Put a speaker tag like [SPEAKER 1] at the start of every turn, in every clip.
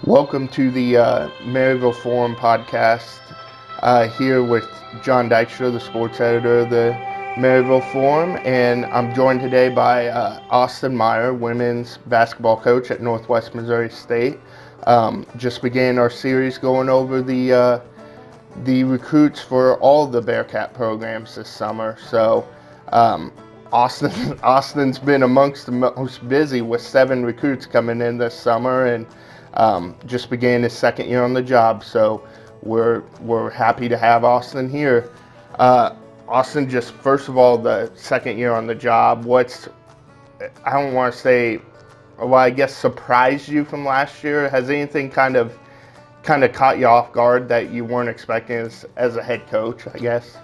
[SPEAKER 1] Welcome to the Maryville Forum podcast. Here with John Dykstra, the sports editor of the Maryville Forum, and I'm joined today by Austin Meyer, women's basketball coach at Northwest Missouri State. Just began our series going over the recruits for all the Bearcat programs this summer. So Austin's been amongst the most busy with 7 recruits coming in this summer, and just began his second year on the job. So we're happy to have Austin here. Austin, just first of all, the second year on the job. I don't want to say, well, I guess surprised you from last year? Has anything kind of caught you off guard that you weren't expecting as a head coach, I guess?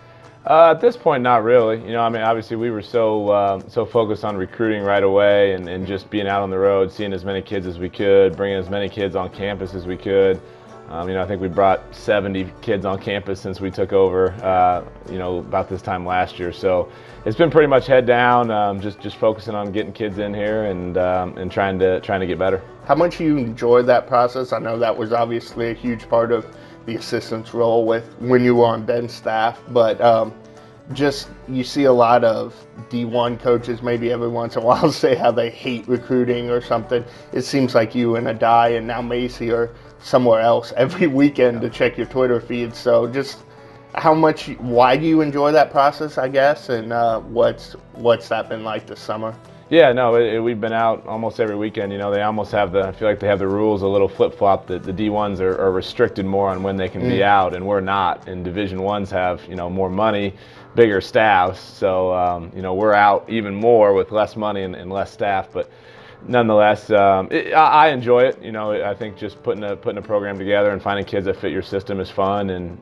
[SPEAKER 2] At this point, not really. Obviously we were so focused on recruiting right away and just being out on the road, seeing as many kids as we could, bringing as many kids on campus as we could. I think we brought 70 kids on campus since we took over, about this time last year. So it's been pretty much head down, just focusing on getting kids in here and trying to get better.
[SPEAKER 1] How much you enjoyed that process? I know that was obviously a huge part of the assistant's role with when you were on Ben's staff, but just you see a lot of D1 coaches maybe every once in a while say how they hate recruiting or something. It seems like you and Adai and now Macy are somewhere else every weekend to check your Twitter feed. So just why do you enjoy that process, I guess, and what's that been like this summer?
[SPEAKER 2] Yeah, no, we've been out almost every weekend. They almost have I feel like they have the rules a little flip-flop, that the D1s are restricted more on when they can be out, and we're not. And Division 1s have, more money, bigger staffs. So, we're out even more with less money and less staff. But nonetheless, I enjoy it. I think just putting a program together and finding kids that fit your system is fun, and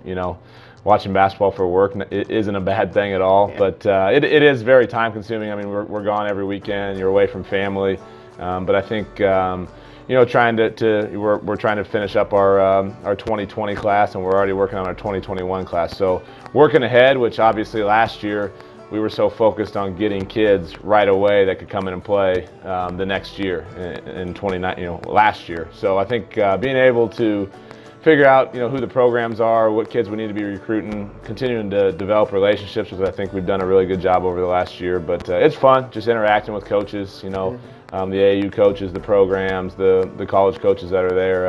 [SPEAKER 2] watching basketball for work isn't a bad thing at all. Yeah. But it is very time consuming. I mean, we're gone every weekend. You're away from family, but I think we're trying to finish up our 2020 class, and we're already working on our 2021 class. So working ahead, which obviously last year we were so focused on getting kids right away that could come in and play the next year in 29, last year. So I think being able to figure out, who the programs are, what kids we need to be recruiting, continuing to develop relationships, which I think we've done a really good job over the last year. But it's fun just interacting with coaches, the AAU coaches, the programs, the college coaches that are there.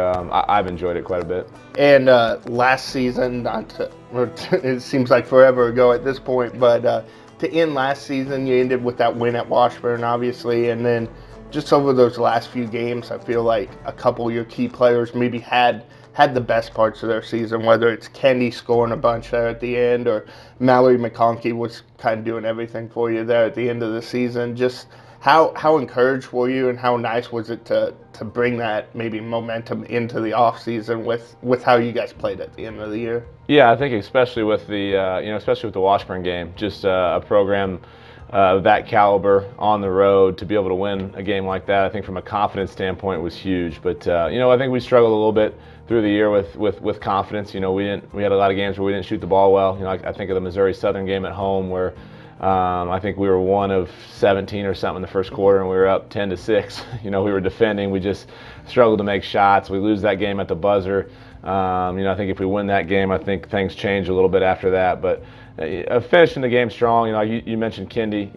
[SPEAKER 2] I've enjoyed it quite a bit.
[SPEAKER 1] And last season, it seems like forever ago at this point, but to end last season, you ended with that win at Washburn, obviously, and then just over those last few games, I feel like a couple of your key players maybe had the best parts of their season, whether it's Kendi scoring a bunch there at the end or Mallory McConkey was kind of doing everything for you there at the end of the season. Just how encouraged were you, and how nice was it to bring that maybe momentum into the off season with how you guys played at the end of the year?
[SPEAKER 2] Yeah, I think especially with the Washburn game, just a program of that caliber on the road, to be able to win a game like that, I think from a confidence standpoint was huge. But I think we struggled a little bit through the year with confidence. We had a lot of games where we didn't shoot the ball well. I think of the Missouri Southern game at home where I think we were 1 of 17 or something in the first quarter, and we were up 10-6. We were defending. We just struggled to make shots. We lose that game at the buzzer. I think if we win that game, I think things change a little bit after that. But finishing the game strong. You mentioned Kendi.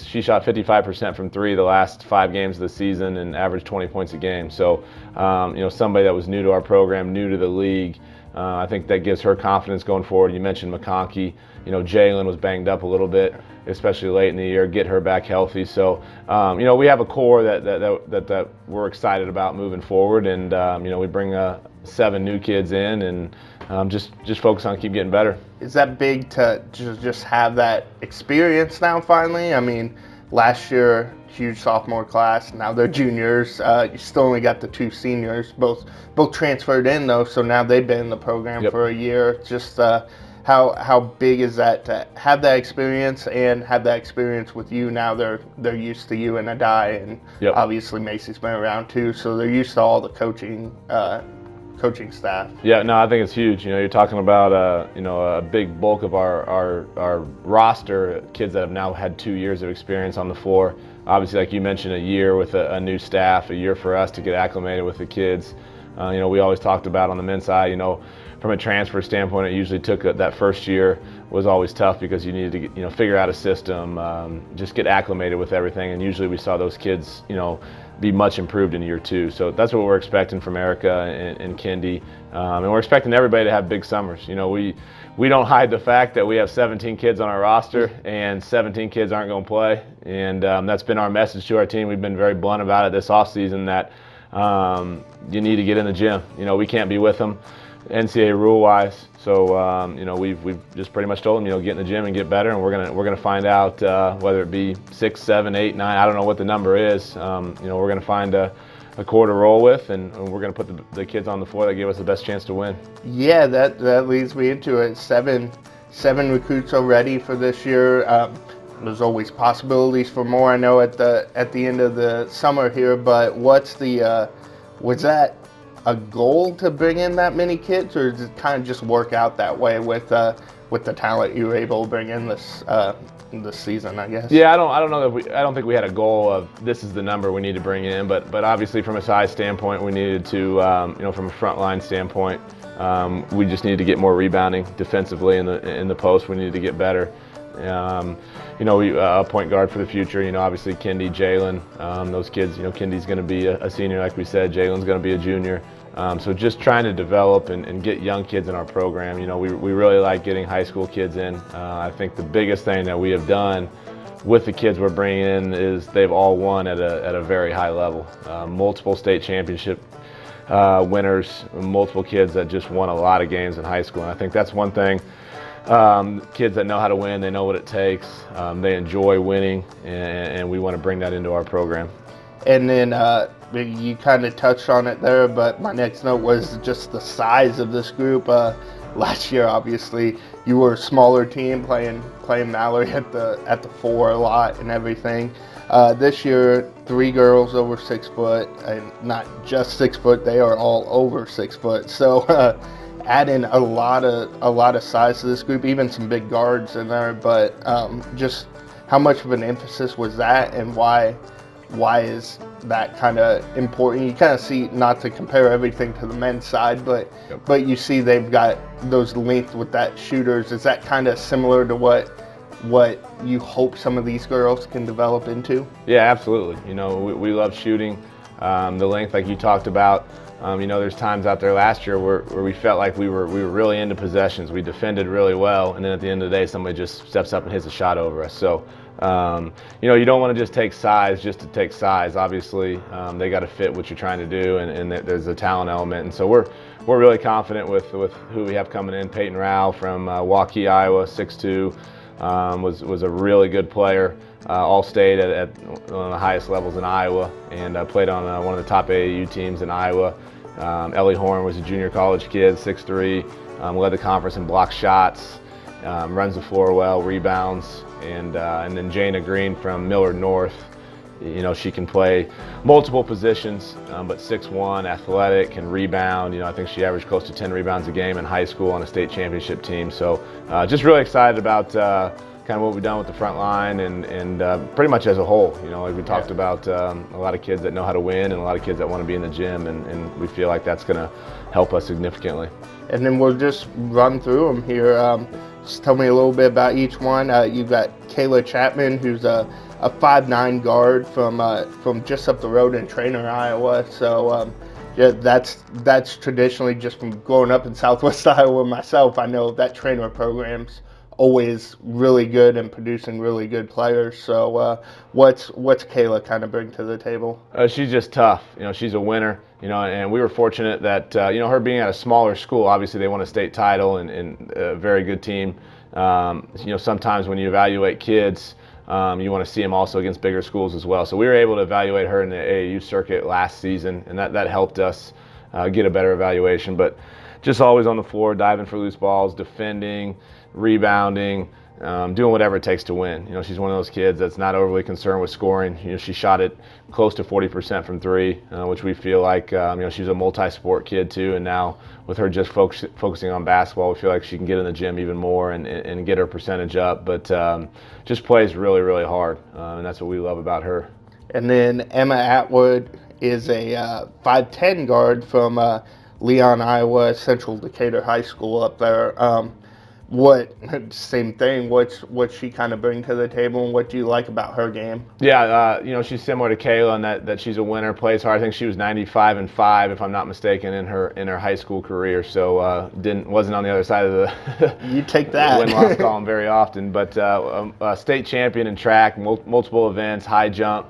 [SPEAKER 2] She shot 55% from 3 the last 5 games of the season and averaged 20 points a game. So somebody that was new to our program, new to the league. I think that gives her confidence going forward. You mentioned McConkey. Jalen was banged up a little bit, especially late in the year. Get her back healthy. So we have a core that we're excited about moving forward, and we bring 7 new kids in, and just focus on keep getting better.
[SPEAKER 1] Is that big to just have that experience now finally? I mean, last year, huge sophomore class. Now they're juniors. You still only got the 2 seniors, both transferred in though. So now they've been in the program for a year. Just how big is that to have that experience and have that experience with you now? They're used to you and Adai, and obviously Macy's been around too, so they're used to all the coaching coaching staff.
[SPEAKER 2] Yeah, no, I think it's huge. You're talking about a big bulk of our roster, kids that have now had 2 years of experience on the floor. Obviously, like you mentioned, a year with a new staff, a year for us to get acclimated with the kids. We always talked about on the men's side, from a transfer standpoint, it usually took that first year was always tough because you needed to get, figure out a system, just get acclimated with everything. And usually we saw those kids, be much improved in year 2. So that's what we're expecting from Erica and Kendi. And we're expecting everybody to have big summers. We don't hide the fact that we have 17 kids on our roster and 17 kids aren't going to play. And that's been our message to our team. We've been very blunt about it this offseason that you need to get in the gym. We can't be with them NCAA rule-wise. So we've just pretty much told them, get in the gym and get better, and we're gonna find out whether it be 6, 7, 8, 9. I don't know what the number is. We're gonna find a core to roll with, and we're gonna put the kids on the floor that give us the best chance to win.
[SPEAKER 1] Yeah, that leads me into it. Seven recruits already for this year. There's always possibilities for more, I know, at the end of the summer here. But was that a goal to bring in that many kids, or did it kind of just work out that way with the talent you were able to bring in this season, I guess?
[SPEAKER 2] Yeah, I don't think we had a goal of this is the number we need to bring in, but obviously from a size standpoint, we needed to, from a front line standpoint, we just needed to get more rebounding defensively in the post. We needed to get better. A point guard for the future. Obviously Kendi, Jalen, those kids. Kendi's going to be a senior, like we said. Jalen's going to be a junior. So just trying to develop and get young kids in our program. We really like getting high school kids in. I think the biggest thing that we have done with the kids we're bringing in is they've all won at a very high level. Multiple state championship winners, multiple kids that just won a lot of games in high school. And I think that's one thing. Kids that know how to win, they know what it takes, they enjoy winning, and we want to bring that into our program.
[SPEAKER 1] And then you kind of touched on it there, but my next note was just the size of this group. Last year, obviously, you were a smaller team playing Mallory at the 4 a lot and everything. This year, 3 girls over 6 foot, and not just 6 foot; they are all over 6 foot. So. Adding a lot of size to this group, even some big guards in there. But just how much of an emphasis was that, and why is that kind of important? You kind of see, not to compare everything to the men's side, but
[SPEAKER 2] Yep.
[SPEAKER 1] but you see they've got those length with that shooters. Is that kind of similar to what you hope some of these girls can develop into?
[SPEAKER 2] Yeah, absolutely. We love shooting. The length, like you talked about. There's times out there last year where we felt like we were really into possessions. We defended really well, and then at the end of the day, somebody just steps up and hits a shot over us. So, you don't want to just take size just to take size. Obviously, they got to fit what you're trying to do, and there's a talent element. And so we're really confident with who we have coming in. Peyton Rao from Waukee, Iowa, 6'2", was a really good player. All-state at one of the highest levels in Iowa, and played on one of the top AAU teams in Iowa. Ellie Horn was a junior college kid, 6'3", led the conference in block shots, runs the floor well, rebounds, and then Jana Green from Millard North. She can play multiple positions, but 6'1", athletic, can rebound. I think she averaged close to 10 rebounds a game in high school on a state championship team. So just really excited about kind of what we've done with the front line and pretty much as a whole. Like we talked about, a lot of kids that know how to win and a lot of kids that want to be in the gym, and we feel like that's going to help us significantly.
[SPEAKER 1] And then we'll just run through them here. Just tell me a little bit about each one. You've got Kayla Chapman, who's a 5'9" guard from just up the road in Trainer, Iowa. So yeah, that's traditionally, just from growing up in Southwest Iowa myself, I know that Trainer program's always really good and producing really good players. So what's Kayla kind of bring to the table?
[SPEAKER 2] She's just tough. She's a winner. And we were fortunate that her being at a smaller school, obviously they won a state title and a very good team. Sometimes when you evaluate kids, you want to see them also against bigger schools as well. So we were able to evaluate her in the AAU circuit last season, and that helped us get a better evaluation. But just always on the floor, diving for loose balls, defending, rebounding, doing whatever it takes to win. She's one of those kids that's not overly concerned with scoring. She shot it close to 40% from three, which we feel like, she's a multi-sport kid too. And now with her just focusing on basketball, we feel like she can get in the gym even more and get her percentage up. But just plays really, really hard. And that's what we love about her.
[SPEAKER 1] And then Emma Atwood is a 5'10" guard from Leon, Iowa, Central Decatur High School up there. Same thing, what's she kind of bring to the table, and what do you like about her game?
[SPEAKER 2] Yeah, she's similar to Kayla in that she's a winner, plays hard. I think she was 95-5, if I'm not mistaken, in her high school career. So wasn't on the other side of the
[SPEAKER 1] you take that
[SPEAKER 2] win-loss column very often. But state champion in track, multiple events, high jump.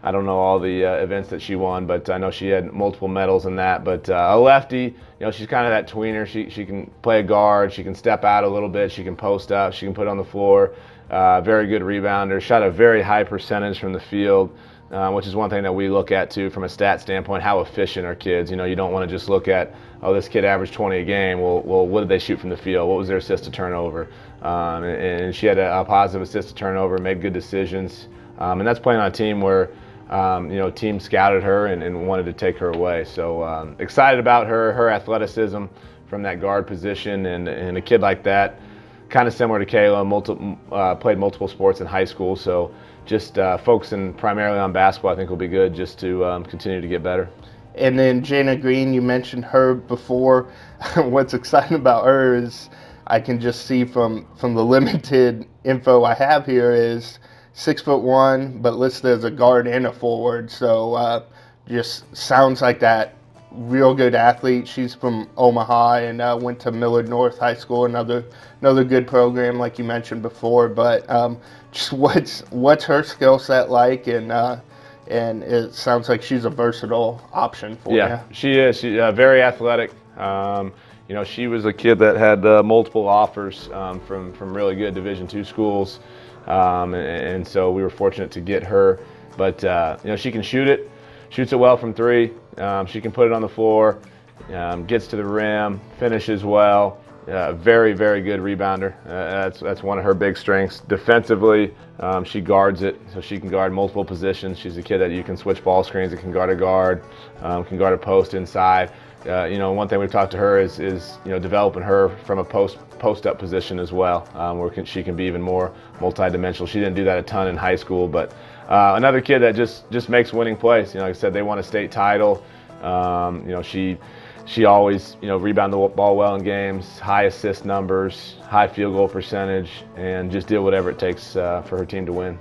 [SPEAKER 2] I don't know all the events that she won, but I know she had multiple medals in that. But a lefty, she's kind of that tweener. She can play a guard. She can step out a little bit. She can post up. She can put it on the floor. Very good rebounder. Shot a very high percentage from the field, which is one thing that we look at too from a stat standpoint. How efficient are kids? You don't want to just look at, oh, this kid averaged 20 a game. Well, what did they shoot from the field? What was their assist to turnover? And she had a positive assist to turnover. Made good decisions. And that's playing on a team where team scouted her and wanted to take her away. So excited about her athleticism from that guard position, and a kid like that, kind of similar to Kayla, played multiple sports in high school. So just focusing primarily on basketball, I think will be good just to continue to get better.
[SPEAKER 1] And then Jana Green, you mentioned her before. What's exciting about her is I can just see from the limited info I have here is 6'1", but listed as a guard and a forward. So just sounds like that real good athlete. She's from Omaha and went to Millard North High School, another good program like you mentioned before. But just what's her skill set like, and it sounds like she's a versatile option for you.
[SPEAKER 2] Yeah, she is. She's very athletic. She was a kid that had multiple offers from really good Division II schools. And so we were fortunate to get her, but she can shoots it well from three. She can put it on the floor, gets to the rim, finishes well. Very, very good rebounder. That's one of her big strengths. Defensively, she guards it, so she can guard multiple positions. She's a kid that you can switch ball screens. It can guard a guard, can guard a post inside. One thing we've talked to her is developing her from a post-up position as well, where she can be even more multi-dimensional. She didn't do that a ton in high school, but another kid that just makes winning plays. Like I said, they won a state title. She always rebound the ball well in games, high assist numbers, high field goal percentage, and just did whatever it takes for her team to win.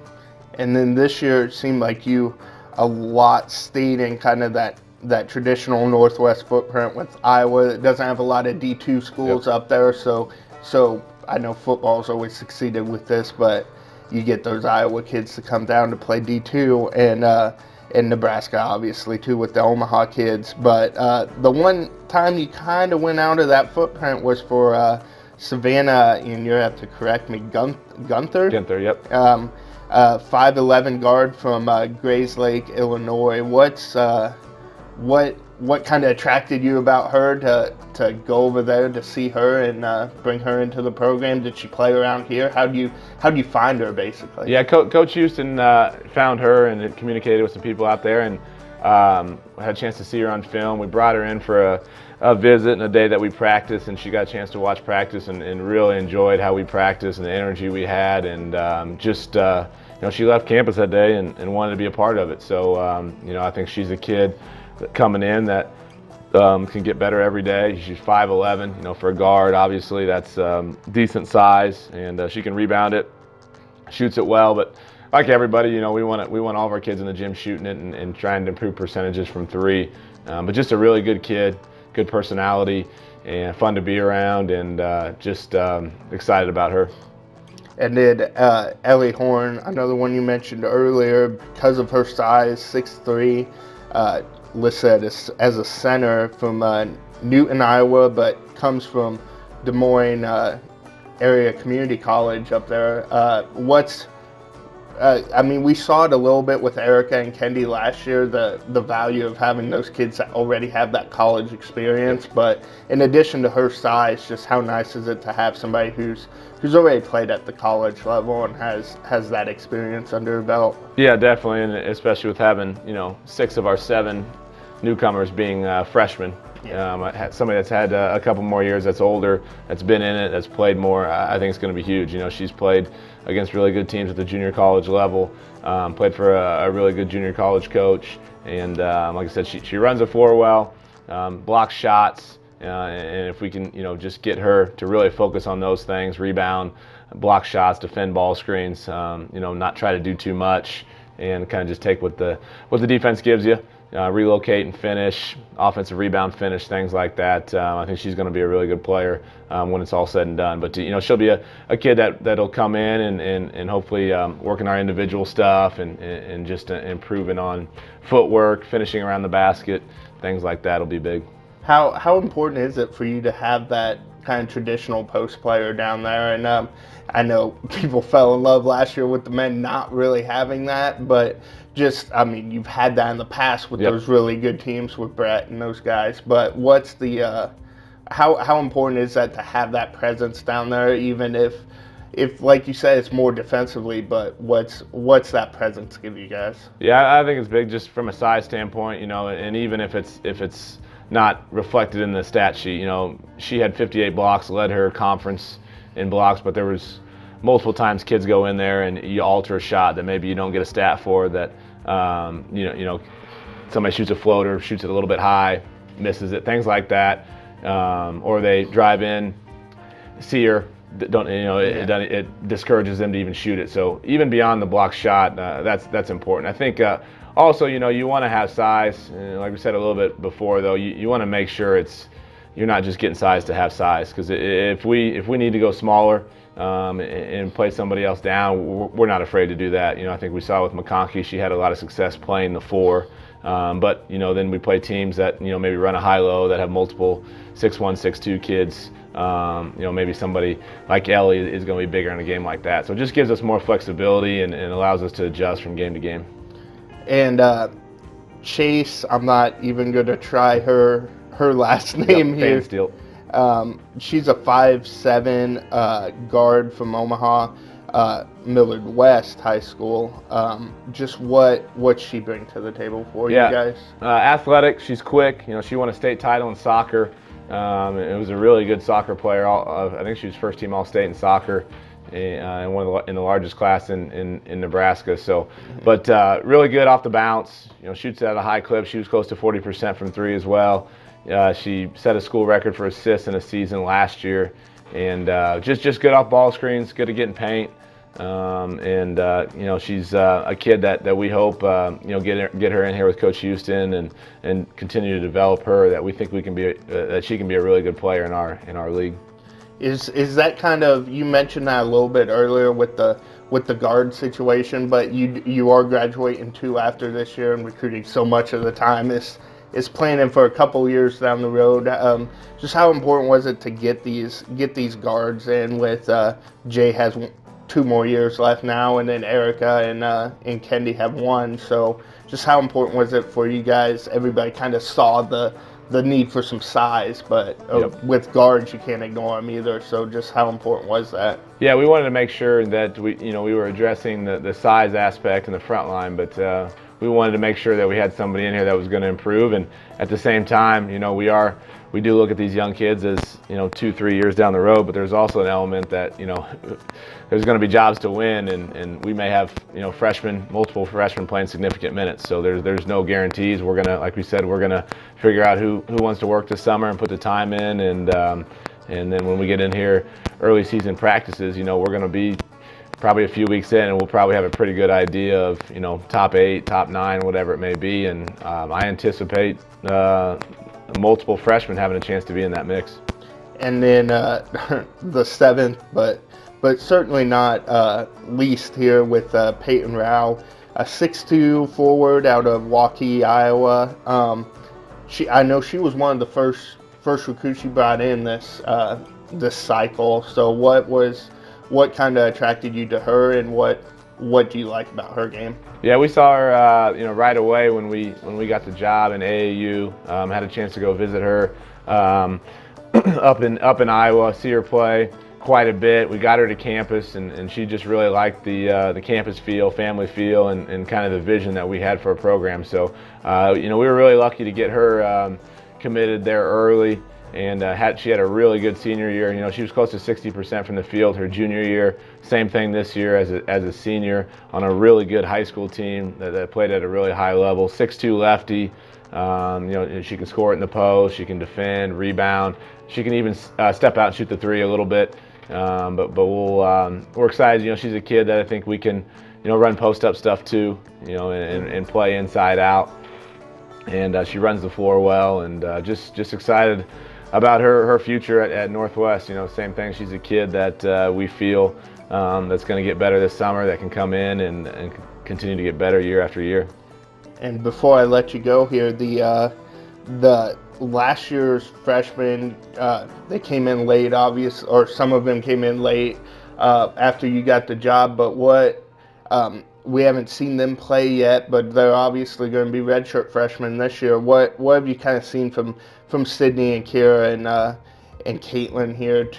[SPEAKER 1] And then this year it seemed like you a lot stayed in kind of that traditional Northwest footprint with Iowa. It doesn't have a lot of D2 schools up there, so I know football's always succeeded with this, but you get those Iowa kids to come down to play D2, and Nebraska obviously too with the Omaha kids. But the one time you kind of went out of that footprint was for Savannah, and you have to correct me, Gunther?
[SPEAKER 2] Gunther, yep.
[SPEAKER 1] 5'11" guard from Grays Lake, Illinois. What kind of attracted you about her to go over there to see her and bring her into the program? Did she play around here? How do you find her basically?
[SPEAKER 2] Yeah, Coach Houston found her and communicated with some people out there, and had a chance to see her on film. We brought her in for a visit and a day that we practiced, and she got a chance to watch practice and really enjoyed how we practiced and the energy we had, and she left campus that day and wanted to be a part of it. So I think she's a kid coming in that can get better every day. She's 5'11", for a guard, obviously that's decent size, and she can rebound it, shoots it well. But like everybody, we want all of our kids in the gym shooting it and trying to improve percentages from three. But just a really good kid, good personality, and fun to be around, and just excited about her.
[SPEAKER 1] And then Ellie Horn, another one you mentioned earlier, because of her size, 6'3", listed as a center from Newton, Iowa, but comes from Des Moines area community college up there. I mean, we saw it a little bit with Erica and Kendi last year, the value of having those kids that already have that college experience. But in addition to her size, just how nice is it to have somebody who's already played at the college level and has that experience under her belt?
[SPEAKER 2] Yeah, definitely, and especially with having 6 of our 7 newcomers being freshmen. Somebody that's had a couple more years, that's older, that's been in it, that's played more. I think it's going to be huge. She's played against really good teams at the junior college level, played for a really good junior college coach, and like I said, she runs the floor well, blocks shots, and if we can, just get her to really focus on those things, rebound, block shots, defend ball screens, not try to do too much, and kind of just take what the defense gives you. Relocate and finish, offensive rebound finish, things like that. I think she's going to be a really good player when it's all said and done. But she'll be a kid that'll come in and hopefully working our individual stuff and just improving on footwork, finishing around the basket, things like that will be big.
[SPEAKER 1] How important is it for you to have that kind of traditional post player down there? And I know people fell in love last year with the men not really having that, but I mean, you've had that in the past with those really good teams with Brett and those guys. But what's the how important is that to have that presence down there, even if like you said, it's more defensively, but what's that presence give you guys?
[SPEAKER 2] Yeah, I think it's big just from a size standpoint, and even if it's not reflected in the stat sheet, she had 58 blocks, led her conference in blocks, but there was multiple times kids go in there and you alter a shot that maybe you don't get a stat for, that somebody shoots a floater, shoots it a little bit high, misses it, things like that, or they drive in, see her, it discourages them to even shoot it. So even beyond the block shot, that's important. I think also, you want to have size. Like we said a little bit before, though, you want to make sure you're not just getting size to have size. Because if we need to go smaller and play somebody else down, we're not afraid to do that. I think we saw with McConkey, she had a lot of success playing the 4. But then we play teams that maybe run a high-low, that have multiple 6'1", 6'2" kids. Maybe somebody like Ellie is going to be bigger in a game like that. So it just gives us more flexibility and allows us to adjust from game to game.
[SPEAKER 1] And Chase, I'm not even going to try her last name here.
[SPEAKER 2] Steele.
[SPEAKER 1] She's a 5'7" guard from Omaha, Millard West High School. Just what she bring to the table for you guys?
[SPEAKER 2] Athletic. She's quick. She won a state title in soccer. It was a really good soccer player. I think she was first team All-State in soccer. In the largest class in Nebraska. So, but really good off the bounce. Shoots at a high clip. She was close to 40% from 3 as well. She set a school record for assists in a season last year, and just good off ball screens, good at getting paint. She's a kid that we hope get her in here with Coach Houston and continue to develop her. That we think that she can be a really good player in our league.
[SPEAKER 1] Is that kind of, you mentioned that a little bit earlier with the guard situation, but you are graduating too after this year, and recruiting so much of the time is planning for a couple years down the road. Just how important was it to get these guards in with Jay has 2 more years left now, and then Erica and Kendi have 1. So just how important was it for you guys? Everybody kind of saw the need for some size, but with guards you can't ignore them either. So just how important was that?
[SPEAKER 2] Yeah, we wanted to make sure that we were addressing the size aspect in the front line, but we wanted to make sure that we had somebody in here that was going to improve. And at the same time, we do look at these young kids as 2-3 years down the road, but there's also an element that there's going to be jobs to win, and we may have multiple freshmen playing significant minutes. So there's no guarantees. We're gonna, like we said, we're gonna figure out who wants to work this summer and put the time in, and then when we get in here early season practices, we're gonna be probably a few weeks in, and we'll probably have a pretty good idea of top 8, top 9, whatever it may be, and I anticipate multiple freshmen having a chance to be in that mix.
[SPEAKER 1] And then the 7th, but certainly not least here with Peyton Rao, a 6'2" forward out of Waukee, Iowa. I know she was one of the first recruits you brought in this cycle. So what kind of attracted you to her, and what what do you like about her game?
[SPEAKER 2] Yeah, we saw her, right away when we got the job in AAU. Had a chance to go visit her up in Iowa, see her play quite a bit. We got her to campus, and she just really liked the campus feel, family feel, and kind of the vision that we had for a program. So, we were really lucky to get her committed there early. And she had a really good senior year. She was close to 60% from the field her junior year. Same thing this year as a senior on a really good high school team that played at a really high level. 6'2" lefty. She can score it in the post. She can defend, rebound. She can even step out and shoot the three a little bit. We're excited. She's a kid that I think we can, run post-up stuff too. And play inside out. And she runs the floor well. And just excited about her future at Northwest. Same thing. She's a kid that we feel that's going to get better this summer, that can come in and continue to get better year after year.
[SPEAKER 1] And before I let you go here, the last year's freshmen, they came in late, obviously, or some of them came in late after you got the job. But we haven't seen them play yet, but they're obviously going to be redshirt freshmen this year. What have you kind of seen from Sydney and Kira and Caitlin here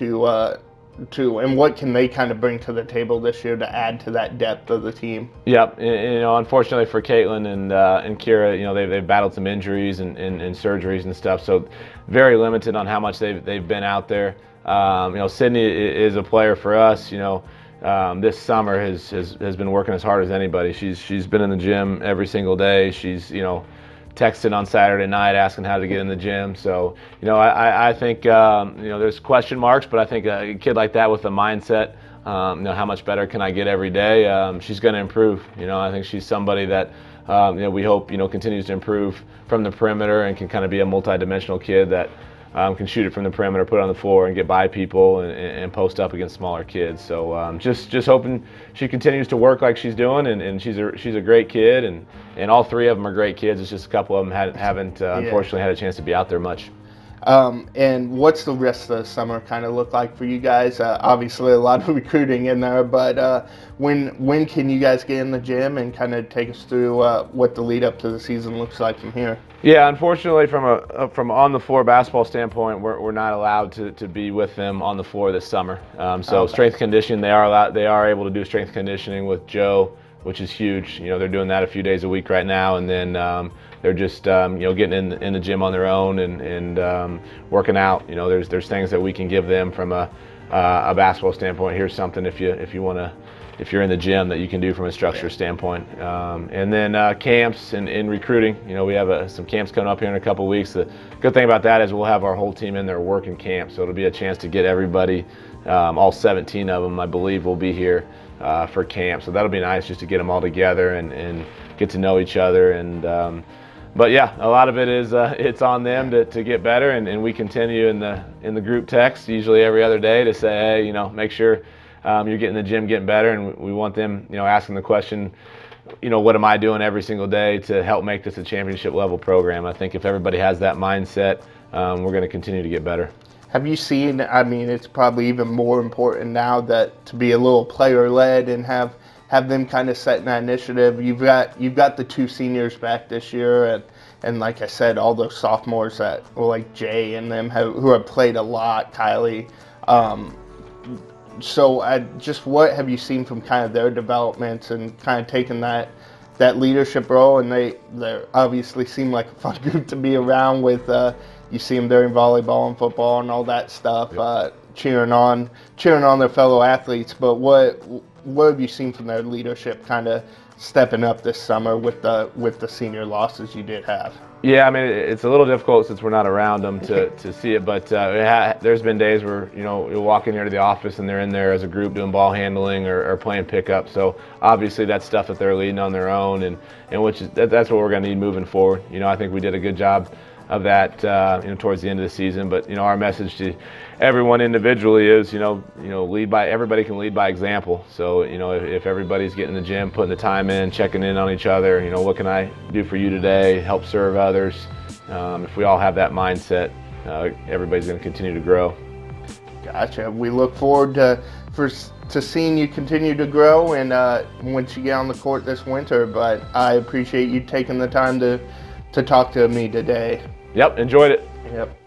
[SPEAKER 1] and what can they kind of bring to the table this year to add to that depth of the team?
[SPEAKER 2] Yep, unfortunately for Caitlin and Kira, they've battled some injuries and surgeries and stuff, so very limited on how much they've been out there. Sydney is a player for us. This summer has been working as hard as anybody. She's been in the gym every single day. She's texted on Saturday night asking how to get in the gym. So I think there's question marks, but I think a kid like that with a mindset, how much better can I get every day? She's going to improve. I think she's somebody that we hope continues to improve from the perimeter and can kind of be a multi-dimensional kid that can shoot it from the perimeter, put it on the floor, and get by people and post up against smaller kids. So just hoping she continues to work like she's doing, and she's a great kid, and all three of them are great kids. It's just a couple of them haven't unfortunately had a chance to be out there much.
[SPEAKER 1] And what's the rest of the summer kind of look like for you guys? Obviously, a lot of recruiting in there, but when can you guys get in the gym and kind of take us through what the lead up to the season looks like from here?
[SPEAKER 2] Yeah, unfortunately, from on the floor basketball standpoint, we're not allowed to be with them on the floor this summer. Okay. Strength conditioning, they are able to do strength conditioning with Joe, which is huge. They're doing that a few days a week right now, and then they're just getting in the gym on their own and working out. There's things that we can give them from a basketball standpoint. Here's something if you're in the gym that you can do from a structure standpoint. And then camps and recruiting. We have some camps coming up here in a couple weeks. The good thing about that is we'll have our whole team in there working camp, so it'll be a chance to get everybody, all 17 of them, I believe, will be here for camp. So that'll be nice just to get them all together and get to know each other. But yeah, a lot of it is it's on them to get better, and we continue in the group text usually every other day to say, hey, make sure you're getting in the gym, getting better, and we want them, asking the question, what am I doing every single day to help make this a championship level program? I think if everybody has that mindset, we're going to continue to get better.
[SPEAKER 1] Have you seen, it's probably even more important now that to be a little player-led and have them kind of setting that initiative. You've got the two seniors back this year, and like I said, all those sophomores that, like Jay and them, who have played a lot, Kylie. So what have you seen from kind of their developments and kind of taking that leadership role? And they obviously seem like a fun group to be around with. You see them during volleyball and football and all that stuff, cheering on their fellow athletes. But what have you seen from their leadership kind of stepping up this summer with the senior losses you did have?
[SPEAKER 2] Yeah, it's a little difficult since we're not around them to see it, but there's been days where you'll walk in here to the office and they're in there as a group doing ball handling or playing pickup. So obviously that's stuff that they're leading on their own, and that's what we're going to need moving forward. I think we did a good job of that towards the end of the season, but our message to everyone individually is everybody can lead by example. So if everybody's getting in the gym, putting the time in, checking in on each other, what can I do for you today, help serve others, if we all have that mindset, everybody's going to continue to grow.
[SPEAKER 1] Gotcha. We look forward to to seeing you continue to grow and once you get on the court this winter. But I appreciate you taking the time to talk to me today.
[SPEAKER 2] Yep, enjoyed it.
[SPEAKER 1] Yep.